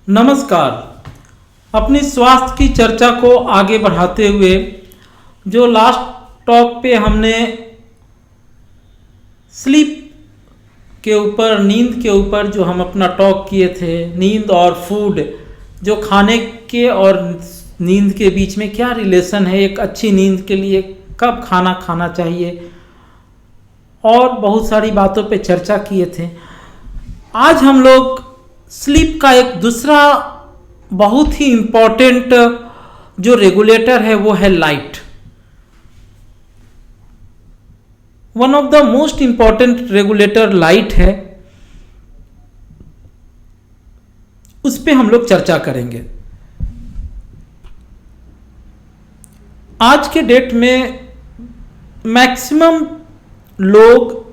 नमस्कार। अपनी स्वास्थ्य की चर्चा को आगे बढ़ाते हुए जो लास्ट टॉक पे हमने स्लीप के ऊपर, नींद के ऊपर जो हम अपना टॉक किए थे, नींद और फूड, जो खाने के और नींद के बीच में क्या रिलेशन है, एक अच्छी नींद के लिए कब खाना खाना चाहिए, और बहुत सारी बातों पे चर्चा किए थे। आज हम लोग स्लीप का एक दूसरा बहुत ही इम्पोर्टेंट जो रेगुलेटर है वो है light. One of the most important regulator light है, उस पे हम लोग चर्चा करेंगे। आज के डेट में मैक्सिमम लोग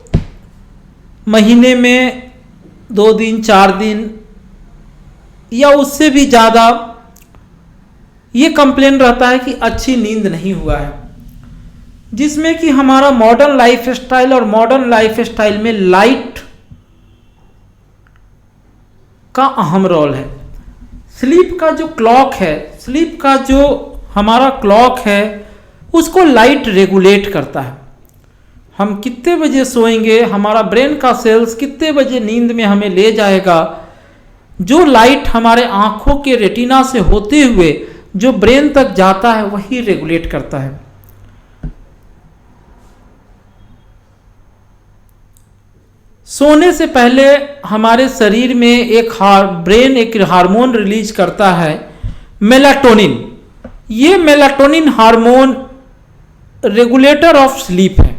महीने में 2 दिन 4 दिन या उससे भी ज़्यादा ये कंप्लेन रहता है कि अच्छी नींद नहीं हुआ है, जिसमें कि हमारा मॉडर्न लाइफ स्टाइल और मॉडर्न लाइफ स्टाइल में लाइट का अहम रोल है। स्लीप का जो क्लॉक है, स्लीप का जो हमारा क्लॉक है, उसको लाइट रेगुलेट करता है। हम कितने बजे सोएंगे, हमारा ब्रेन का सेल्स कितने बजे नींद में हमें ले जाएगा, जो लाइट हमारे आंखों के रेटिना से होते हुए जो ब्रेन तक जाता है वही रेगुलेट करता है। सोने से पहले हमारे शरीर में ब्रेन एक हार्मोन रिलीज करता है, मेलाटोनिन। ये melatonin hormone regulator of sleep है,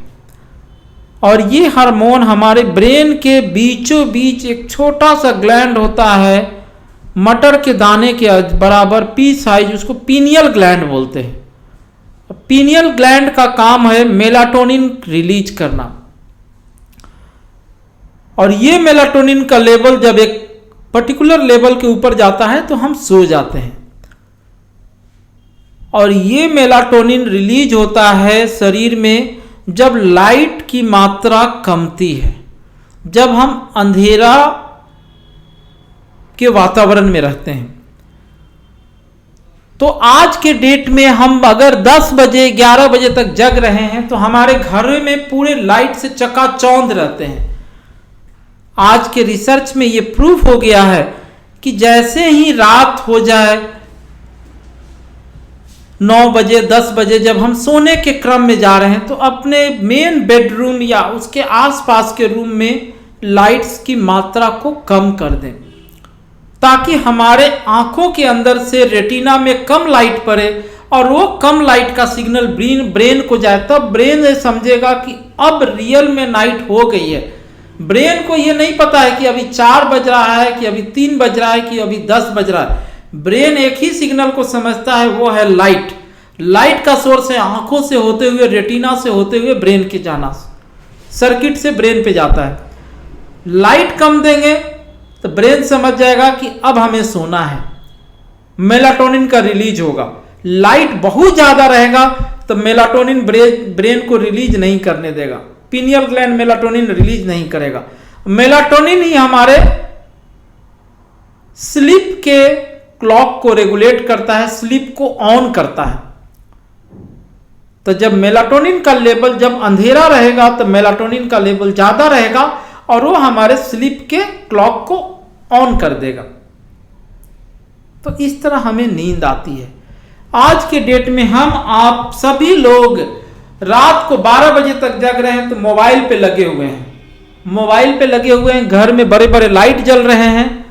और ये हार्मोन हमारे ब्रेन के बीचों बीच एक छोटा सा ग्लैंड होता है, मटर के दाने के बराबर पी साइज, उसको पीनियल ग्लैंड बोलते हैं। पीनियल ग्लैंड का काम है मेलाटोनिन रिलीज करना, और ये मेलाटोनिन का लेवल जब एक पर्टिकुलर लेवल के ऊपर जाता है तो हम सो जाते हैं। और ये मेलाटोनिन रिलीज होता है शरीर में जब लाइट की मात्रा कमती है, जब हम अंधेरा के वातावरण में रहते हैं। तो आज के डेट में हम अगर 10 बजे 11 बजे तक जग रहे हैं तो हमारे घर में पूरे लाइट से चकाचौंध रहते हैं। आज के रिसर्च में ये प्रूफ हो गया है कि जैसे ही रात हो जाए 9 बजे 10 बजे, जब हम सोने के क्रम में जा रहे हैं तो अपने मेन बेडरूम या उसके आसपास के रूम में लाइट्स की मात्रा को कम कर दें, ताकि हमारे आंखों के अंदर से रेटिना में कम लाइट पड़े और वो कम लाइट का सिग्नल ब्रेन को जाए। तब ब्रेन समझेगा कि अब रियल में नाइट हो गई है। ब्रेन को ये नहीं पता है कि अभी 4 बज रहा है, कि अभी 3 बज रहा है, कि अभी 10 बज रहा है। ब्रेन एक ही सिग्नल को समझता है, वो है लाइट। लाइट का सोर्स है आंखों से होते हुए, रेटिना से होते हुए ब्रेन के जाना, सर्किट से ब्रेन पे जाता है। लाइट कम देंगे तो ब्रेन समझ जाएगा कि अब हमें सोना है, मेलाटोनिन का रिलीज होगा। लाइट बहुत ज्यादा रहेगा तो मेलाटोनिन ब्रेन को रिलीज नहीं करने देगा, पीनियल ग्लैंड मेलाटोनिन रिलीज नहीं करेगा। मेलाटोनिन ही हमारे स्लीप के क्लॉक को रेगुलेट करता है, स्लीप को ऑन करता है। तो जब मेलाटोनिन का लेवल, जब अंधेरा रहेगा तो मेलाटोनिन का लेवल ज्यादा रहेगा और वो हमारे स्लीप के क्लॉक को ऑन कर देगा। तो इस तरह हमें नींद आती है। आज के डेट में हम आप सभी लोग रात को 12 बजे तक जग रहे हैं तो मोबाइल पे लगे हुए हैं, घर में बड़े बड़े लाइट जल रहे हैं,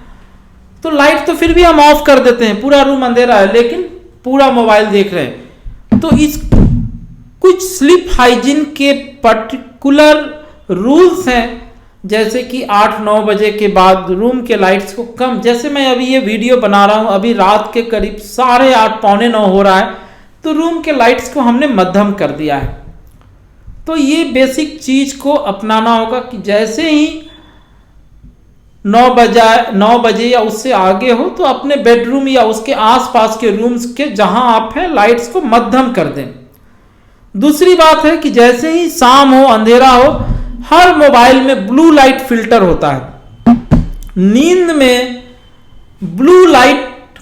तो लाइट तो फिर भी हम ऑफ कर देते हैं, पूरा रूम अंधेरा है लेकिन पूरा मोबाइल देख रहे हैं। तो इस कुछ स्लीप हाइजीन के पर्टिकुलर रूल्स हैं, जैसे कि 8-9 बजे के बाद रूम के लाइट्स को कम, जैसे मैं अभी ये वीडियो बना रहा हूं, अभी रात के करीब 8:30 पौने 9 हो रहा है, तो रूम के लाइट्स को हमने मध्यम कर दिया है। तो ये बेसिक चीज को अपनाना होगा कि जैसे ही 9 बजे या उससे आगे हो तो अपने बेडरूम या उसके आसपास के रूम्स के जहां आप हैं लाइट्स को मध्यम कर दें। दूसरी बात है कि जैसे ही शाम हो, अंधेरा हो, हर मोबाइल में ब्लू लाइट फिल्टर होता है। नींद में ब्लू लाइट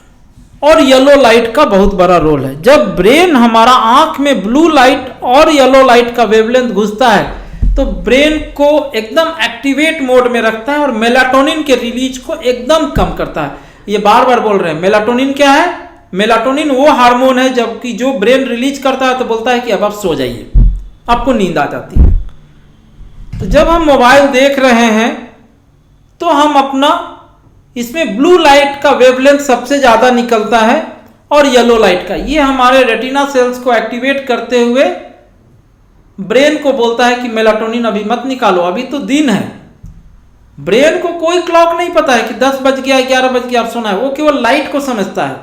और येलो लाइट का बहुत बड़ा रोल है। जब ब्रेन हमारा आंख में ब्लू लाइट और येलो लाइट का वेवलेंथ घुसता है तो ब्रेन को एकदम एक्टिवेट मोड में रखता है और मेलाटोनिन के रिलीज को एकदम कम करता है। ये बार बार बोल रहे हैं, मेलाटोनिन क्या है? मेलाटोनिन वो हार्मोन है जबकि जो ब्रेन रिलीज करता है तो बोलता है कि अब आप सो जाइए, आपको नींद आ जाती है। तो जब हम मोबाइल देख रहे हैं तो हम अपना इसमें ब्लू लाइट का वेवलेंथ सबसे ज्यादा निकलता है और येलो लाइट का, ये हमारे रेटिना सेल्स को एक्टिवेट करते हुए ब्रेन को बोलता है कि मेलाटोनिन अभी मत निकालो, अभी तो दिन है। ब्रेन को कोई क्लॉक नहीं पता है कि 10 बज गया 11 बज गया आप सोना है, वो केवल लाइट को समझता है।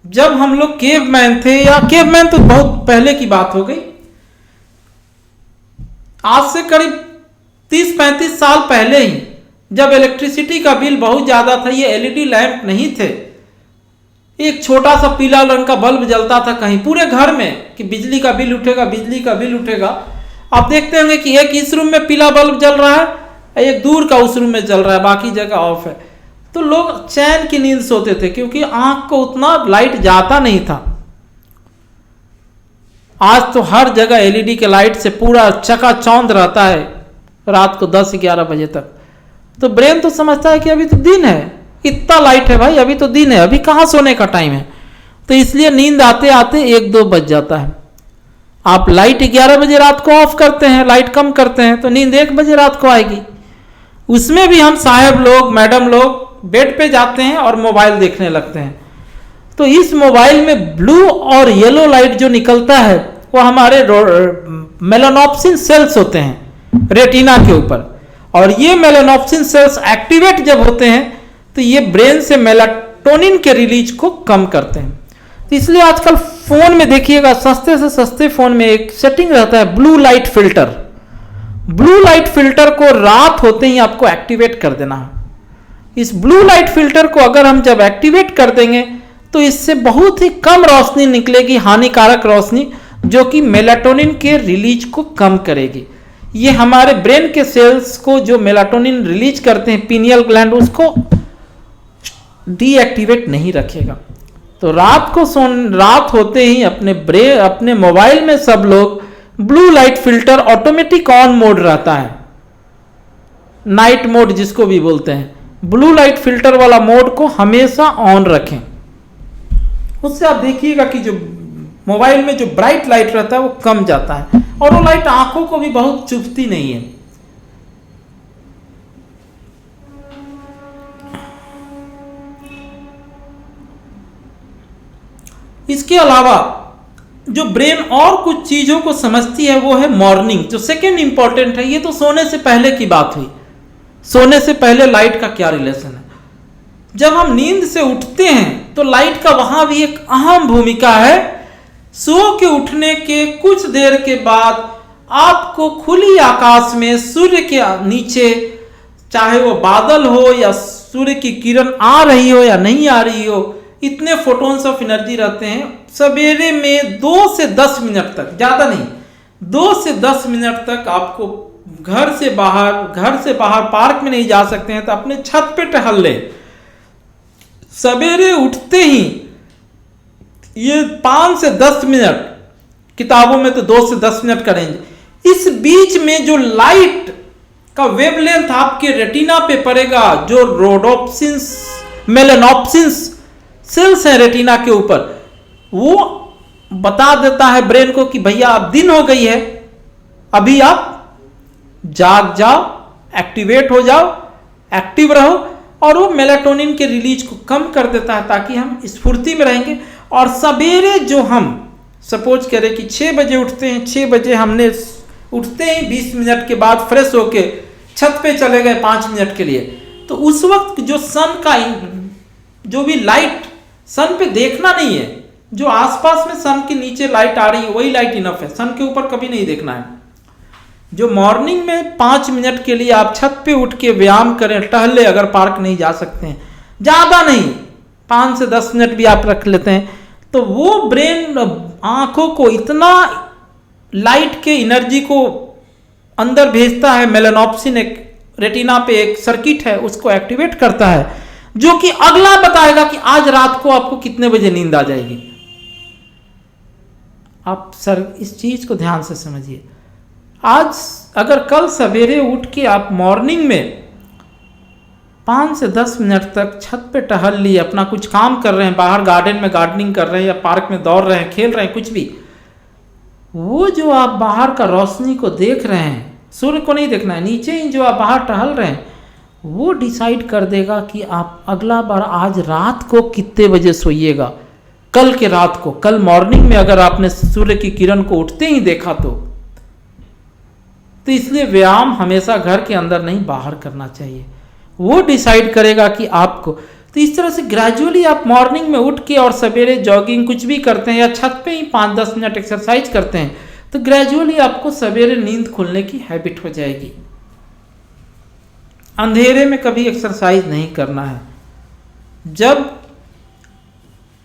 जब हम लोग केवमैन थे, या केवमैन तो बहुत पहले की बात हो गई, आज से करीब 30-35 साल पहले ही जब इलेक्ट्रिसिटी का बिल बहुत ज्यादा था, ये एलईडी लैंप नहीं थे, एक छोटा सा पीला रंग का बल्ब जलता था कहीं पूरे घर में कि बिजली का बिल उठेगा, बिजली का बिल उठेगा। आप देखते होंगे कि एक इस रूम में पीला बल्ब जल रहा है, एक दूर का उस रूम में जल रहा है, बाकी जगह ऑफ है। तो लोग चैन की नींद सोते थे क्योंकि आंख को उतना लाइट जाता नहीं था। आज तो हर जगह एलईडी के लाइट से पूरा चकाचौंध रहता है रात को 10-11 बजे तक। तो ब्रेन तो समझता है कि अभी तो दिन है, इतना लाइट है भाई, अभी तो दिन है, अभी कहाँ सोने का टाइम है। तो इसलिए नींद आते आते 1-2 बज जाता है। आप लाइट 11 बजे रात को ऑफ करते हैं, लाइट कम करते हैं, तो नींद 1 बजे रात को आएगी। उसमें भी हम साहब लोग, मैडम लोग बेड पे जाते हैं और मोबाइल देखने लगते हैं। तो इस मोबाइल में ब्लू और येलो लाइट जो निकलता है वो हमारे मेलानोप्सिन सेल्स होते हैं रेटिना के ऊपर, और ये मेलानोप्सिन सेल्स एक्टिवेट जब होते हैं तो ये ब्रेन से मेलाटोनिन के रिलीज को कम करते हैं। तो इसलिए आजकल फोन में देखिएगा, सस्ते से सस्ते फोन में एक सेटिंग रहता है blue light filter. Blue light filter को रात होते ही आपको एक्टिवेट कर देना है। इस ब्लू लाइट फिल्टर को अगर हम जब एक्टिवेट कर देंगे तो इससे बहुत ही कम रोशनी निकलेगी, हानिकारक रोशनी, जो कि मेलाटोनिन के रिलीज को कम करेगी। ये हमारे ब्रेन के सेल्स को जो मेलाटोनिन रिलीज करते हैं, पीनियल ग्लैंड, उसको डीएक्टिवेट नहीं रखेगा। तो रात होते ही अपने मोबाइल में सब लोग blue light filter automatic on mode रहता है, नाइट मोड जिसको भी बोलते हैं, ब्लू लाइट फिल्टर वाला मोड को हमेशा ऑन रखें। उससे आप देखिएगा कि जो मोबाइल में जो ब्राइट लाइट रहता है वो कम जाता है, और वो लाइट आंखों को भी बहुत चुभती नहीं है। इसके अलावा जो ब्रेन और कुछ चीजों को समझती है वो है मॉर्निंग, जो सेकेंड इंपॉर्टेंट है। ये तो सोने से पहले की बात हुई। सोने से पहले लाइट का क्या रिलेशन है? जब हम नींद से उठते हैं तो लाइट का वहां भी एक अहम भूमिका है। सो के उठने के कुछ देर के बाद आपको खुली आकाश में सूर्य के नीचे, चाहे वो बादल हो या सूर्य की किरण आ रही हो या नहीं आ रही हो, इतने फोटोन्स ऑफ एनर्जी रहते हैं। सवेरे में 2 से 10 मिनट तक, ज्यादा नहीं, 2 से 10 मिनट तक आपको घर से बाहर पार्क में नहीं जा सकते हैं तो अपने छत पे टहल ले। सवेरे उठते ही ये 5 से 10 मिनट, किताबों में तो 2 से 10 मिनट करेंगे। इस बीच में जो लाइट का वेवलेंथ आपके रेटिना पे पड़ेगा, जो रोडोप्सिन्स मेलानोप्सिन्स सेल्स है रेटिना के ऊपर, वो बता देता है ब्रेन को कि भैया अब दिन हो गई है, अभी आप जाग जाओ, एक्टिवेट हो जाओ, एक्टिव रहो, और वो मेलाटोनिन के रिलीज को कम कर देता है ताकि हम स्फूर्ति में रहेंगे। और सवेरे जो हम सपोज करें कि 6 बजे उठते हैं, 6 बजे हमने उठते ही 20 मिनट के बाद फ्रेश होके छत पे चले गए 5 मिनट के लिए, तो उस वक्त जो सन का जो भी लाइट, सन पे देखना नहीं है, जो आसपास में सन के नीचे लाइट आ रही है वही लाइट इनफ है, सन के ऊपर कभी नहीं देखना है। जो मॉर्निंग में 5 मिनट के लिए आप छत पे उठ के व्यायाम करें, टहले, अगर पार्क नहीं जा सकते हैं, ज्यादा नहीं, 5 से 10 मिनट भी आप रख लेते हैं, तो वो ब्रेन आंखों को इतना लाइट के एनर्जी को अंदर भेजता है, मेलानोप्सिन एक रेटिना पे एक सर्किट है उसको एक्टिवेट करता है, जो कि अगला बताएगा कि आज रात को आपको कितने बजे नींद आ जाएगी। आप सर इस चीज को ध्यान से समझिए। आज अगर कल सवेरे उठ के आप मॉर्निंग में 5 से 10 मिनट तक छत पे टहल लिए, अपना कुछ काम कर रहे हैं, बाहर गार्डन में गार्डनिंग कर रहे हैं या पार्क में दौड़ रहे हैं, खेल रहे हैं, कुछ भी, वो जो आप बाहर का रोशनी को देख रहे हैं, सूर्य को नहीं देखना है, नीचे ही जो आप बाहर टहल रहे हैं, वो डिसाइड कर देगा कि आप अगला बार आज रात को कितने बजे सोइएगा। कल के रात को, कल मॉर्निंग में अगर आपने सूर्य की किरण को उठते ही देखा तो इसलिए व्यायाम हमेशा घर के अंदर नहीं बाहर करना चाहिए। वो डिसाइड करेगा कि आपको, तो इस तरह से ग्रेजुअली आप मॉर्निंग में उठ के और सवेरे जॉगिंग कुछ भी करते हैं या छत पे ही 5-10 मिनट एक्सरसाइज करते हैं, तो ग्रेजुअली आपको सवेरे नींद खुलने की हैबिट हो जाएगी। अंधेरे में कभी एक्सरसाइज नहीं करना है। जब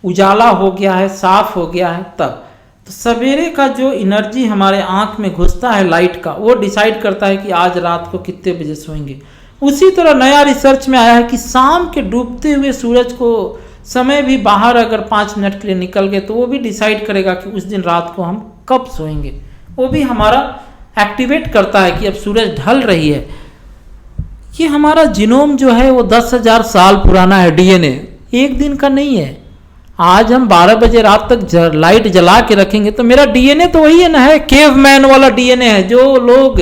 उजाला हो गया है, साफ हो गया है, तब तो सवेरे का जो एनर्जी हमारे आंख में घुसता है लाइट का, वो डिसाइड करता है कि आज रात को कितने बजे सोएंगे। उसी तरह नया रिसर्च में आया है कि शाम के डूबते हुए सूरज को समय भी बाहर अगर 5 मिनट के लिए निकल गए तो वो भी डिसाइड करेगा कि उस दिन रात को हम कब सोएंगे। वो भी हमारा एक्टिवेट करता है कि अब सूरज ढल रही है। ये हमारा जीनोम जो है वो 10,000 साल पुराना है, डीएनए एक दिन का नहीं है। आज हम 12 बजे रात तक लाइट जला के रखेंगे तो मेरा डीएनए तो वही है ना, है केवमैन वाला डीएनए है। जो लोग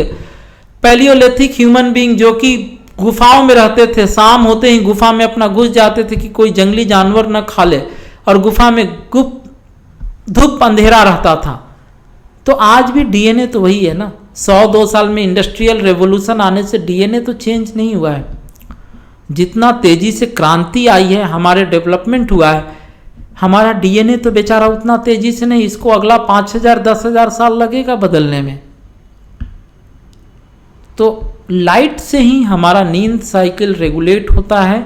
पैलियोलिथिक ह्यूमन बीइंग जो कि गुफाओं में रहते थे, शाम होते ही गुफा में अपना घुस जाते थे कि कोई जंगली जानवर न खा ले, और गुफा में धूप अंधेरा रहता था। तो आज भी डीएनए तो वही है ना। 100-2 साल में इंडस्ट्रियल रेवोल्यूशन आने से डीएनए तो चेंज नहीं हुआ है। जितना तेजी से क्रांति आई है, हमारे डेवलपमेंट हुआ है, हमारा डीएनए तो बेचारा उतना तेजी से नहीं, इसको अगला 5,000-10,000 साल लगेगा बदलने में। तो लाइट से ही हमारा नींद साइकिल रेगुलेट होता है।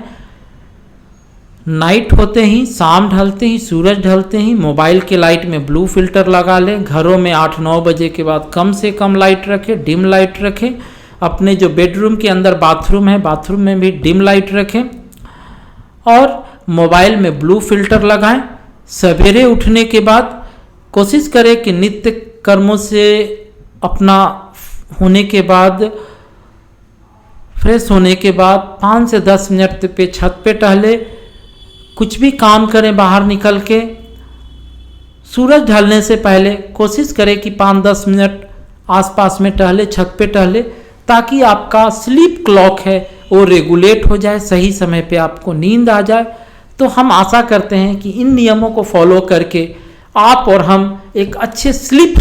नाइट होते ही, शाम ढलते ही, सूरज ढलते ही मोबाइल के लाइट में ब्लू फिल्टर लगा लें। घरों में 8-9 बजे के बाद कम से कम लाइट रखें, डिम लाइट रखें। अपने जो बेडरूम के अंदर बाथरूम है, बाथरूम में भी डिम लाइट रखें और मोबाइल में ब्लू फिल्टर लगाएं। सवेरे उठने के बाद कोशिश करें कि नित्य कर्मों से अपना होने के बाद, फ्रेश होने के बाद 5 से 10 मिनट पे छत पे टहले, कुछ भी काम करें बाहर निकल के। सूरज ढलने से पहले कोशिश करें कि 5-10 मिनट आसपास में टहले, छत पे टहले, ताकि आपका स्लीप क्लॉक है वो रेगुलेट हो जाए, सही समय पे आपको नींद आ जाए। तो हम आशा करते हैं कि इन नियमों को फॉलो करके आप और हम एक अच्छे स्लीप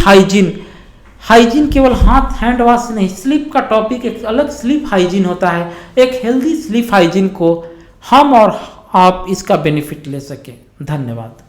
हाइजीन केवल हाथ हैंड वॉश नहीं, स्लीप का टॉपिक एक अलग स्लीप हाइजीन होता है। एक हेल्दी स्लीप हाइजीन को हम और आप इसका बेनिफिट ले सकें। धन्यवाद।